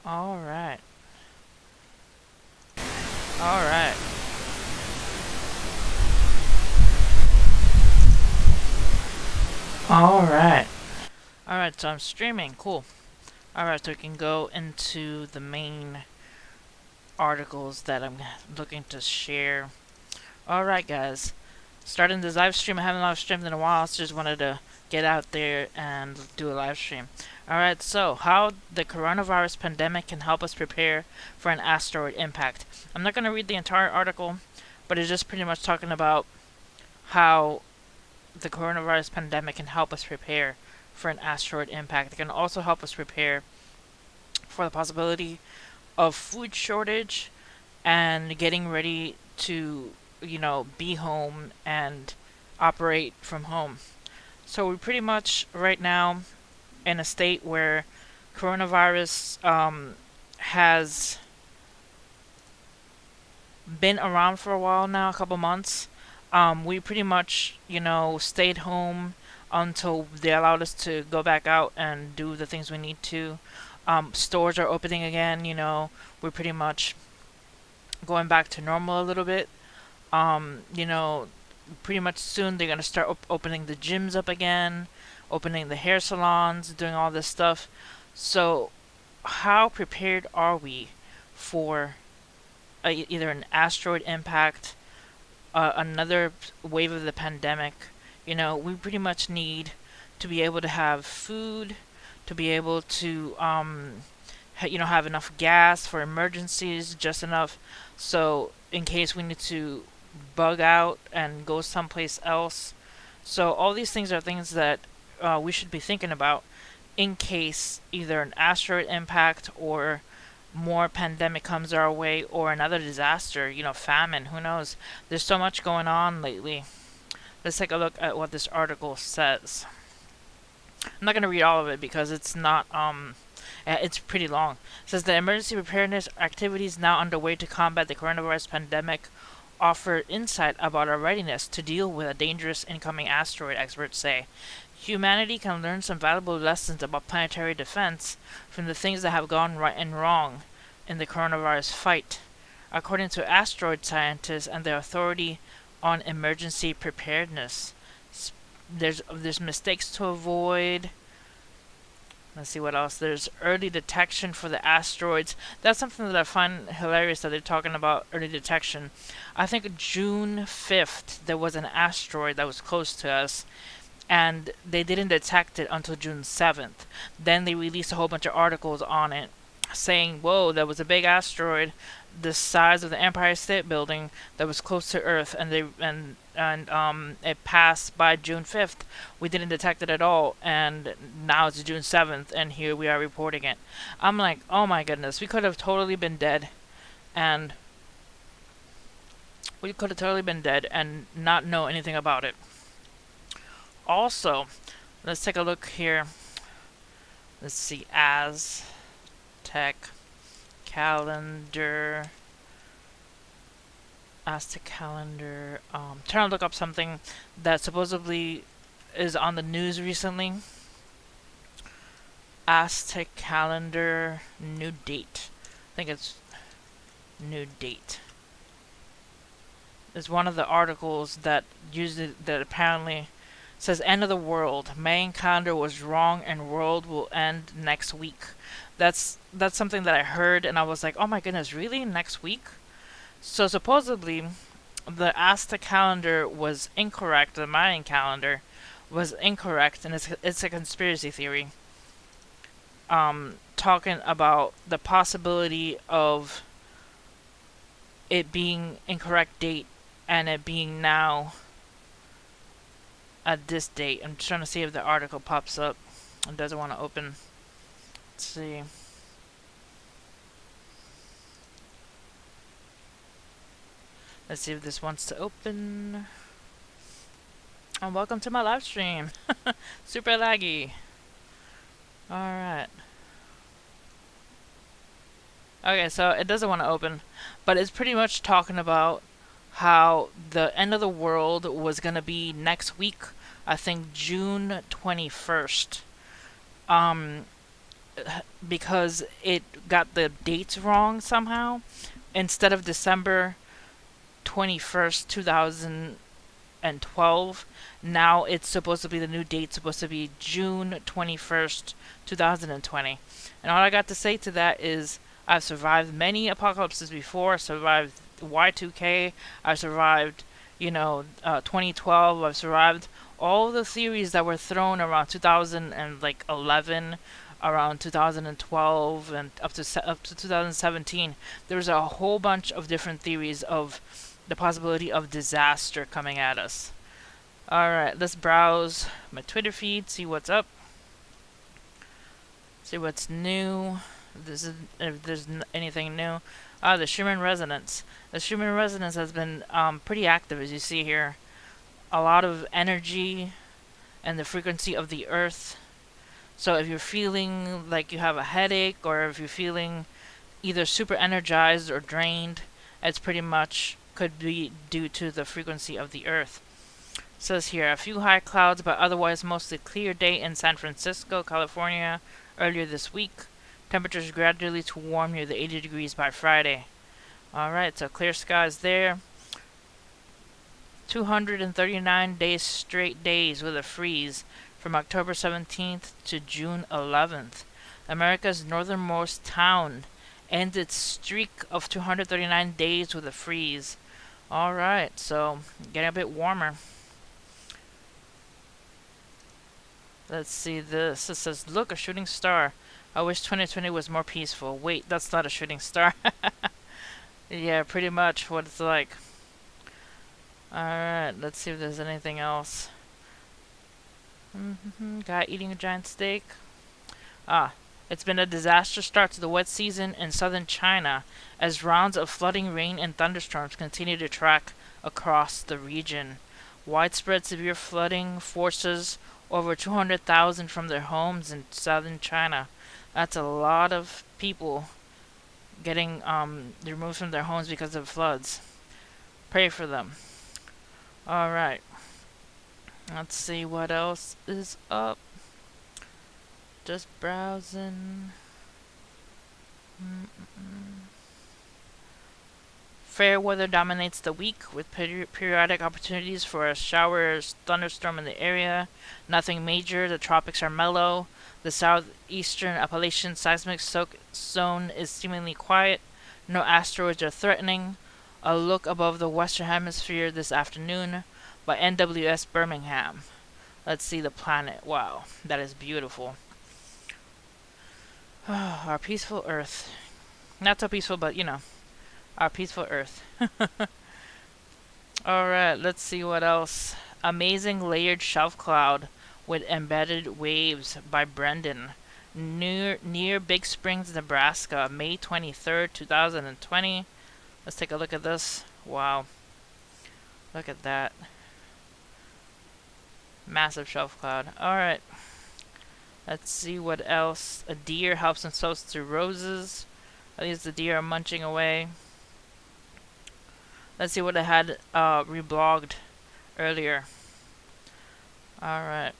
All right. All right. All right. All right. So I'm streaming. Cool. All right. So we can go into the main articles that I'm looking to share. All right, guys. Starting this live stream. I haven't live streamed in a while, so just wanted to get out there and do a live stream. All right. So how the coronavirus pandemic can help us prepare for an asteroid impact. I'm not gonna read the entire article, but it's just pretty much talking about how the coronavirus pandemic can help us prepare for an asteroid impact. It can also help us prepare for the possibility of food shortage and getting ready to, be home and operate from home. So we're pretty much right now in a state where coronavirus has been around for a while now, a couple months. We pretty much, stayed home until they allowed us to go back out and do the things we need to. Stores are opening again, we're pretty much going back to normal a little bit. You know, pretty much soon they're going to start opening the gyms up again, opening the hair salons, doing all this stuff. So, how prepared are we for either an asteroid impact, another wave of the pandemic? We pretty much need to be able to have food, to be able to, have enough gas for emergencies, just enough so in case we need to bug out and go someplace else. So all these things are things that we should be thinking about in case either an asteroid impact or more pandemic comes our way or another disaster, famine, who knows. There's so much going on lately. Let's take a look at what this article says. I'm not going to read all of it because it's not it's pretty long. It says the emergency preparedness activities now underway to combat the coronavirus pandemic offer insight about our readiness to deal with a dangerous incoming asteroid, experts say. Humanity can learn some valuable lessons about planetary defense from the things that have gone right and wrong in the coronavirus fight, according to asteroid scientists and the Authority on Emergency Preparedness. There's mistakes to avoid. Let's see what else. There's early detection for the asteroids. That's something that I find hilarious that they're talking about early detection. I think June 5th there was an asteroid that was close to us, and they didn't detect it until June 7th. Then they released a whole bunch of articles on it saying, whoa, there was a big asteroid the size of the Empire State Building that was close to Earth, and it passed by June 5th. We didn't detect it at all, and now it's June 7th, and here we are reporting it. I'm like, oh my goodness, we could have totally been dead, and not know anything about it. Also, let's take a look here. Let's see, Aztec calendar. Trying to look up something that supposedly is on the news recently. Aztec calendar, new date. I think it's new date. It's one of the articles that apparently says end of the world. Mayan calendar was wrong and world will end next week. That's something that I heard and I was like, oh my goodness, really? Next week? So supposedly the Aztec calendar was incorrect, the Mayan calendar was incorrect, and it's a conspiracy theory. Talking about the possibility of it being incorrect date and it being now at this date. I'm trying to see if the article pops up. It doesn't want to open. Let's see. Let's see if this wants to open. And welcome to my live stream. Super laggy. Alright. Okay, so it doesn't want to open, but it's pretty much talking about how the end of the world was going to be next week. I think June 21st. because it got the dates wrong somehow. Instead of December 21st, 2012, now it's supposed to be the new date, supposed to be June 21st, 2020. And all I got to say to that is I've survived many apocalypses before. I survived Y2K. I survived, 2012. I've survived all the theories that were thrown around 2011, around 2012, and up to 2017. There's a whole bunch of different theories of the possibility of disaster coming at us. Alright, let's browse my Twitter feed, see what's up, see what's new. If there's anything new. The Schumann resonance. The Schumann resonance has been pretty active, as you see here. A lot of energy and the frequency of the Earth. So if you're feeling like you have a headache, or if you're feeling either super energized or drained, it's pretty much could be due to the frequency of the Earth. It says here, a few high clouds, but otherwise mostly clear day in San Francisco, California, earlier this week. Temperatures gradually to warm near the 80 degrees by Friday. Alright, so clear skies there. 239 days straight days with a freeze from October 17th to June 11th. America's northernmost town ends its streak of 239 days with a freeze. Alright, so getting a bit warmer. Let's see this. It says, look, a shooting star. I wish 2020 was more peaceful. Wait, that's not a shooting star. Yeah, pretty much what it's like. Alright, let's see if there's anything else. Guy eating a giant steak. It's been a disastrous start to the wet season in southern China as rounds of flooding rain and thunderstorms continue to track across the region. Widespread severe flooding forces over 200,000 from their homes in southern China. That's a lot of people getting removed from their homes because of floods. Pray for them. Alright. Let's see what else is up. Just browsing. Fair weather dominates the week, with periodic opportunities for a shower or thunderstorm in the area. Nothing major, the tropics are mellow. The southeastern Appalachian seismic zone is seemingly quiet. No asteroids are threatening. A look above the western hemisphere this afternoon by NWS Birmingham. Let's see the planet. Wow, that is beautiful. Our peaceful Earth. Not so peaceful, but our peaceful Earth. Alright, let's see what else. Amazing layered shelf cloud with embedded waves by Brendan. Near Big Springs, Nebraska, May 23rd, 2020. Let's take a look at this. Wow. Look at that. Massive shelf cloud. Alright. Let's see what else. A deer helps themselves to roses. At least the deer are munching away. Let's see what I had reblogged earlier. Alright.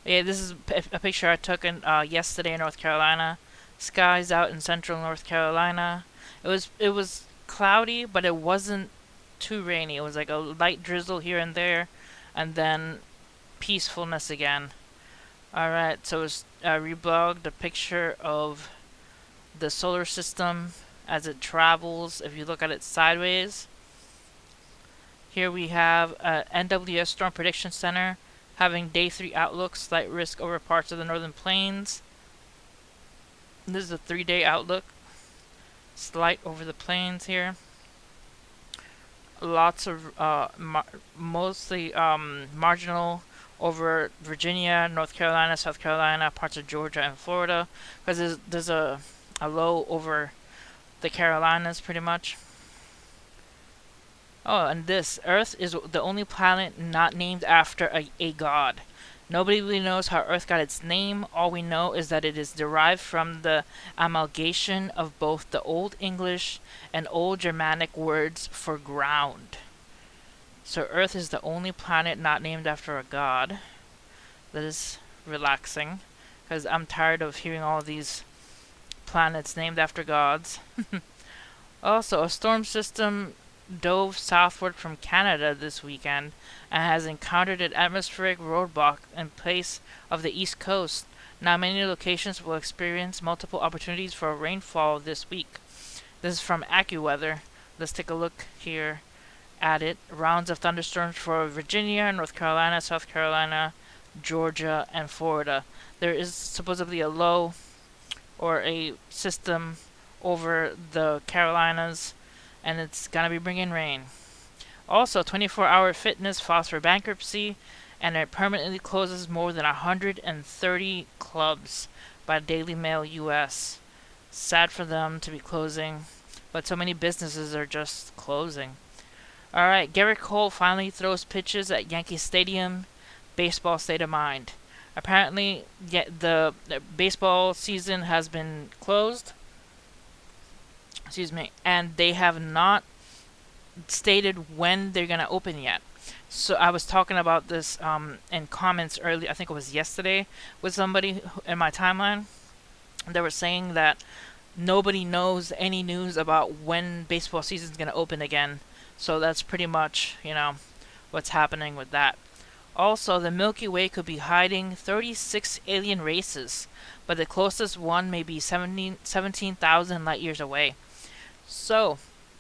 Yeah, this is a picture I took in yesterday in North Carolina. Skies out in central North Carolina. It was cloudy, but it wasn't too rainy. It was like a light drizzle here and there, and then peacefulness again. Alright, so it's reblogged a picture of the solar system as it travels. If you look at it sideways, here we have NWS Storm Prediction Center having day 3 outlook, slight risk over parts of the northern plains. This is a 3-day outlook, slight over the plains here. Lots of mostly marginal over Virginia, North Carolina, South Carolina, parts of Georgia and Florida, because there's a low over the Carolinas pretty much. Oh, and this Earth is the only planet not named after a god. Nobody really knows how Earth got its name. All we know is that it is derived from the amalgamation of both the Old English and Old Germanic words for ground. So Earth is the only planet not named after a god. That is relaxing. because I'm tired of hearing all these planets named after gods. Also, a storm system dove southward from Canada this weekend and has encountered an atmospheric roadblock in place of the east coast. Now, many locations will experience multiple opportunities for rainfall this week. This is from AccuWeather. Let's take a look here at it. Rounds of thunderstorms for Virginia, North Carolina, South Carolina, Georgia, and Florida. There is supposedly a low or a system over the Carolinas, and it's gonna be bringing rain. Also, 24-hour Fitness files for bankruptcy, and it permanently closes more than 130 clubs by Daily Mail US. Sad for them to be closing, but so many businesses are just closing. Alright, Garrett Cole finally throws pitches at Yankee Stadium. Baseball state of mind. Apparently, the baseball season has been closed. Excuse me, and they have not stated when they're gonna open yet. So I was talking about this in comments early. I think it was yesterday with somebody in my timeline. They were saying that nobody knows any news about when baseball season's gonna open again. So that's pretty much, what's happening with that. Also, the Milky Way could be hiding 36 alien races, but the closest one may be 17,000 light years away. So,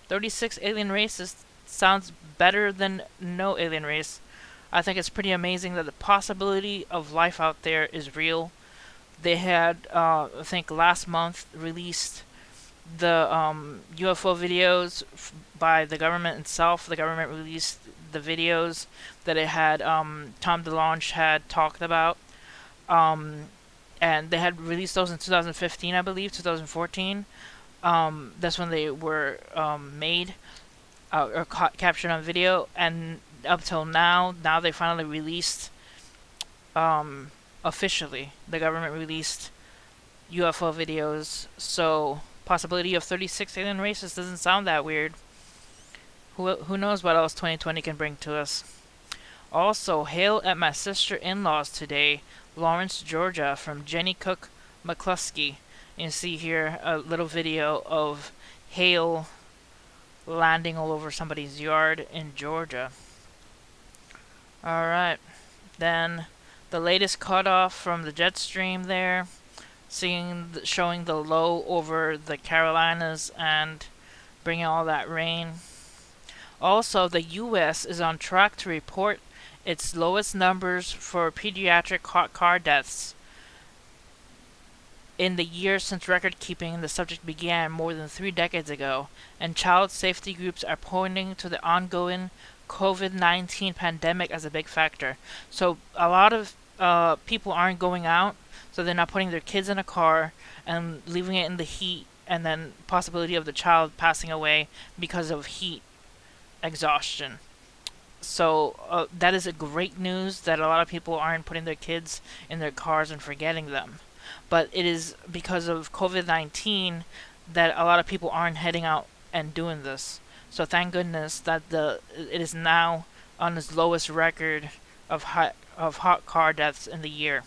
36 alien races sounds better than no alien race. I think it's pretty amazing that the possibility of life out there is real. They had, I think last month, released the UFO videos by the government itself. The government released the videos that it had Tom DeLonge had talked about, and they had released those in 2015, I believe, 2014. That's when they were made or captured on video, and up till now they finally released officially. The government released UFO videos, so possibility of 36 alien races doesn't sound that weird. Who knows what else 2020 can bring to us. Also, hail at my sister-in-law's today, Lawrence, Georgia, from Jenny Cook McCluskey. You see here a little video of hail landing all over somebody's yard in Georgia. Alright, then the latest cutoff from the jet stream there, showing the low over the Carolinas and bringing all that rain. Also, the U.S. is on track to report its lowest numbers for pediatric hot car deaths in the year since record keeping the subject began more than 3 decades ago, and child safety groups are pointing to the ongoing COVID-19 pandemic as a big factor. So a lot of people aren't going out, so they're not putting their kids in a car and leaving it in the heat, and then possibility of the child passing away because of heat exhaustion. So that is a great news that a lot of people aren't putting their kids in their cars and forgetting them. But it is because of COVID-19 that a lot of people aren't heading out and doing this. So thank goodness that it is now on its lowest record of hot car deaths in the year.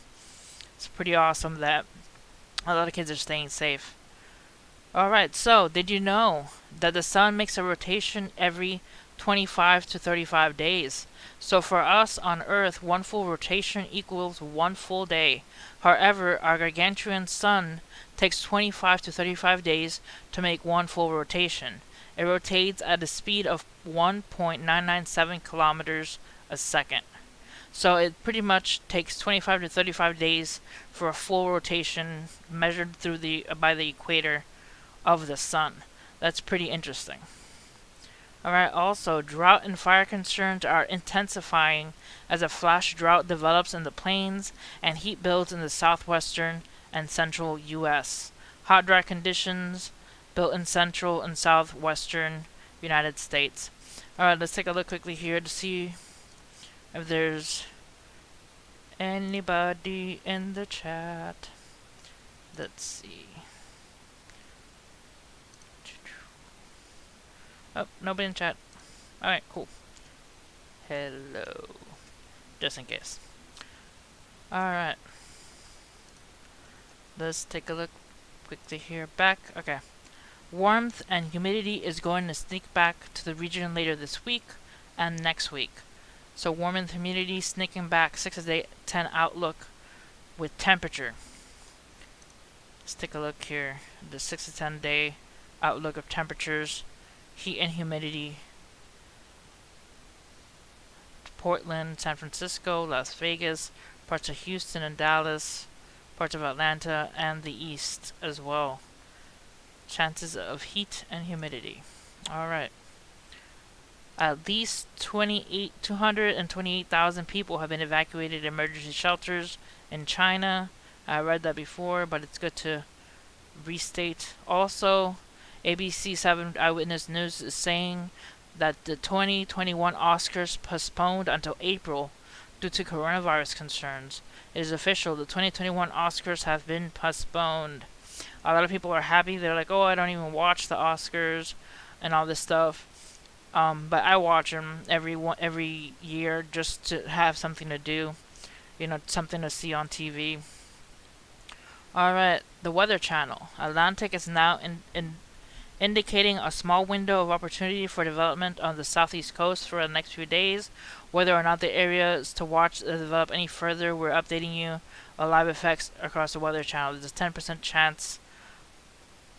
It's pretty awesome that a lot of kids are staying safe. Alright, so did you know that the sun makes a rotation every 25 to 35 days? So for us on Earth, one full rotation equals one full day. However, our gargantuan sun takes 25 to 35 days to make one full rotation. It rotates at a speed of 1.997 kilometers a second. So it pretty much takes 25 to 35 days for a full rotation measured through by the equator of the sun. That's pretty interesting. Alright, also, drought and fire concerns are intensifying as a flash drought develops in the plains and heat builds in the southwestern and central U.S. Hot, dry conditions built in central and southwestern United States. Alright, let's take a look quickly here to see if there's anybody in the chat. Let's see. Oh, nobody in chat. Alright, cool. Hello. Just in case. Alright. Let's take a look quickly here. Back. Okay. Warmth and humidity is going to sneak back to the region later this week and next week. So warm and humidity sneaking back 6 to 10 outlook with temperature. Let's take a look here. The 6 to 10 day outlook of temperatures, heat and humidity. Portland, San Francisco, Las Vegas, parts of Houston and Dallas, parts of Atlanta, and the east as well. Chances of heat and humidity. Alright. At least 228,000 people have been evacuated emergency shelters in China. I read that before, but it's good to restate. Also, ABC 7 Eyewitness News is saying that the 2021 Oscars postponed until April due to coronavirus concerns. It is official, the 2021 Oscars have been postponed. A lot of people are happy. They're like, oh, I don't even watch the Oscars and all this stuff. But I watch them every year just to have something to do, something to see on TV. Alright, the Weather Channel. Atlantic is now indicating a small window of opportunity for development on the southeast coast for the next few days. Whether or not the area is to watch develop any further, we're updating you on live effects across the Weather Channel. There's a 10% chance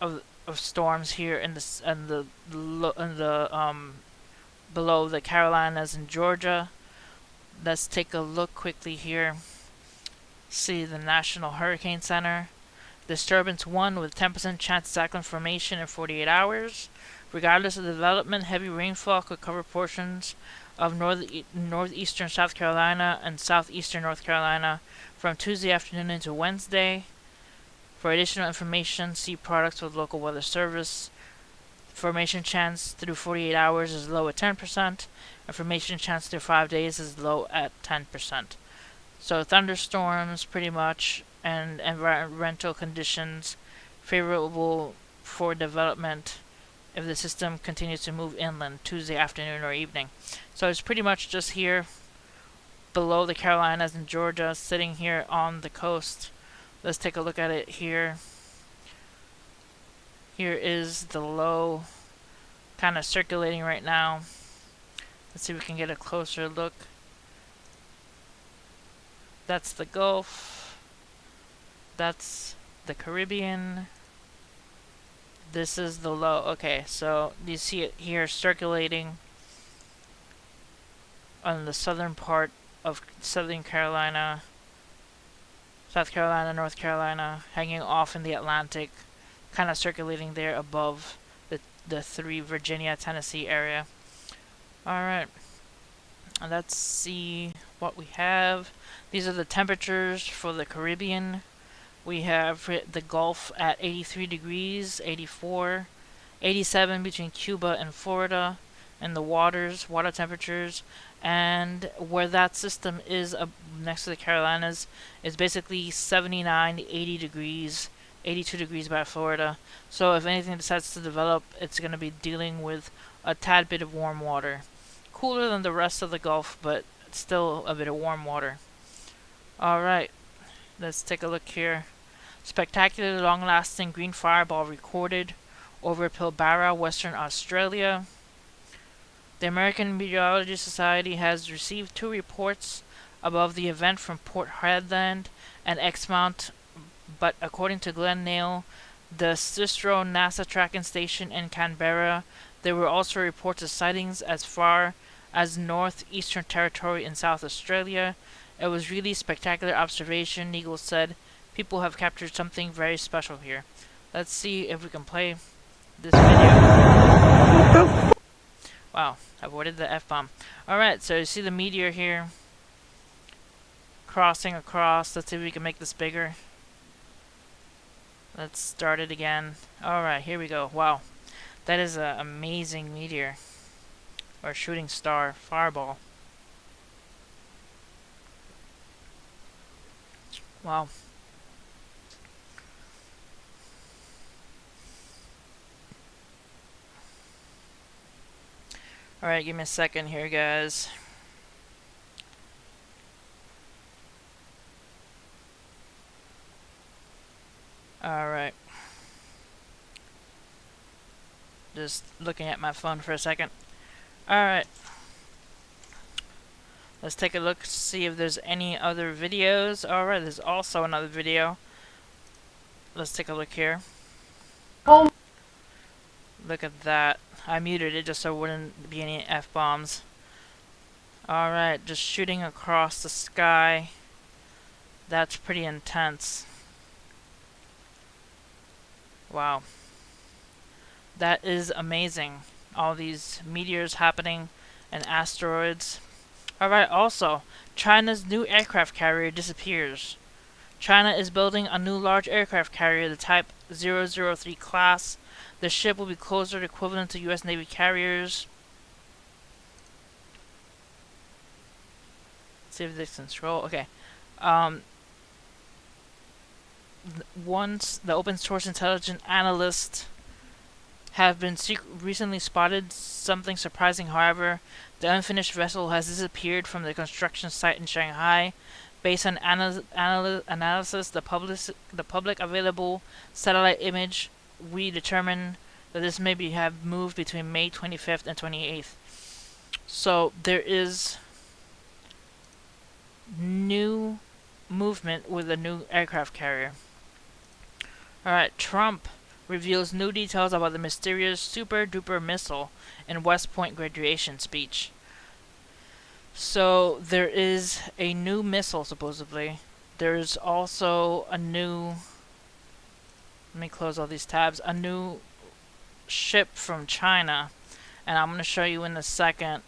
of storms here in the below the Carolinas and Georgia. Let's take a look quickly here. See the National Hurricane Center. Disturbance 1 with 10% chance of cyclone formation in 48 hours. Regardless of development, heavy rainfall could cover portions of northeastern South Carolina and southeastern North Carolina from Tuesday afternoon into Wednesday. For additional information, see products with local weather service. Formation chance through 48 hours is low at 10%. Information chance through 5 days is low at 10%. So thunderstorms pretty much and environmental conditions favorable for development if the system continues to move inland Tuesday afternoon or evening. So it's pretty much just here below the Carolinas and Georgia, sitting here on the coast. Let's take a look at it here. Here is the low kind of circulating right now. Let's see if we can get a closer look. That's the Gulf. That's the Caribbean. This is the low. Okay, so you see it here circulating on the southern part of Southern Carolina, South Carolina, North Carolina, hanging off in the Atlantic, kind of circulating there above the 3 Virginia, Tennessee area. Alright, let's see what we have. These are the temperatures for the Caribbean. We have the Gulf at 83 degrees, 84, 87 between Cuba and Florida, and the water temperatures. And where that system is next to the Carolinas is basically 79, 80 degrees, 82 degrees by Florida. So if anything decides to develop, it's going to be dealing with a tad bit of warm water. Cooler than the rest of the Gulf, but still a bit of warm water. Alright, let's take a look here. Spectacular long-lasting green fireball recorded over Pilbara, Western Australia. The American Meteorology Society has received 2 reports above the event from Port Hedland and Exmouth, but according to Glenn Nail, the Cicero NASA tracking station in Canberra, there were also reports of sightings as far as Northeastern Territory in South Australia. It was really spectacular observation, Eagle said. People have captured something very special here. Let's see if we can play this video. Wow, I avoided the F-bomb. Alright, so you see the meteor here crossing across. Let's see if we can make this bigger. Let's start it again. Alright, here we go. Wow, that is an amazing meteor. Or shooting star, fireball. Wow. Alright, give me a second here, guys. just looking at my phone for a second. Alright. Let's take a look, see if there's any other videos. Alright, there's also another video. Let's take a look here. Oh, Look at that. I muted it just so there wouldn't be any F-bombs. Alright, just shooting across the sky. That's pretty intense. Wow. That is amazing. All these meteors happening and asteroids. Alright, also, China's new aircraft carrier disappears. China is building a new large aircraft carrier, the Type 003 class. The ship will be closer to equivalent to U.S. Navy carriers. See if this can scroll. Okay. Once the open source intelligence analysts have been recently spotted something surprising. However, the unfinished vessel has disappeared from the construction site in Shanghai. Based on analysis, the public available satellite image, we determined that this may have moved between May 25th and 28th. So there is new movement with a new aircraft carrier. Alright, Trump reveals new details about the mysterious super duper missile in West Point graduation speech. So there is a new missile supposedly. There's also a new, let me close all these tabs, a new ship from China, and I'm going to show you in a second.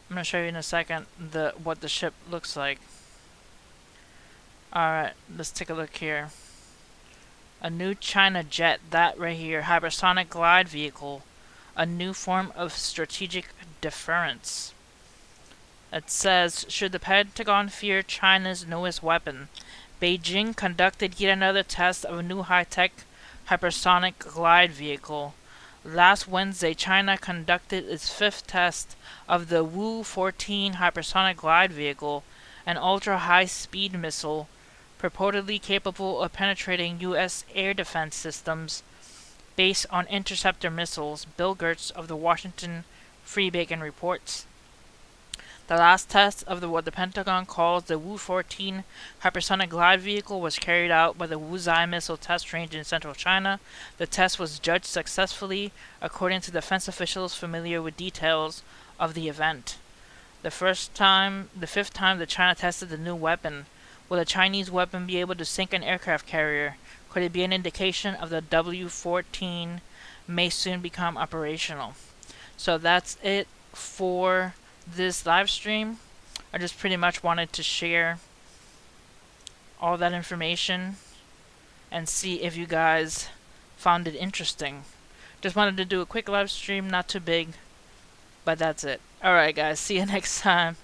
What the ship looks like. Alright, let's take a look here. A new China jet, that right here, hypersonic glide vehicle, a new form of strategic deterrence. It says, should the Pentagon fear China's newest weapon? Beijing conducted yet another test of a new high-tech hypersonic glide vehicle. Last Wednesday, China conducted its fifth test of the Wu-14 hypersonic glide vehicle, an ultra-high-speed missile purportedly capable of penetrating U.S. air defense systems based on interceptor missiles, Bill Gertz of the Washington Free Bacon reports. The last test of what the Pentagon calls the Wu-14 hypersonic glide vehicle was carried out by the Wuzhai Missile Test Range in central China. The test was judged successfully, according to defense officials familiar with details of the event. The fifth time that China tested the new weapon. Will a Chinese weapon be able to sink an aircraft carrier? Could it be an indication of the W-14 may soon become operational? So that's it for this live stream. I just pretty much wanted to share all that information and see if you guys found it interesting. Just wanted to do a quick live stream, not too big, but that's it. Alright guys, see you next time.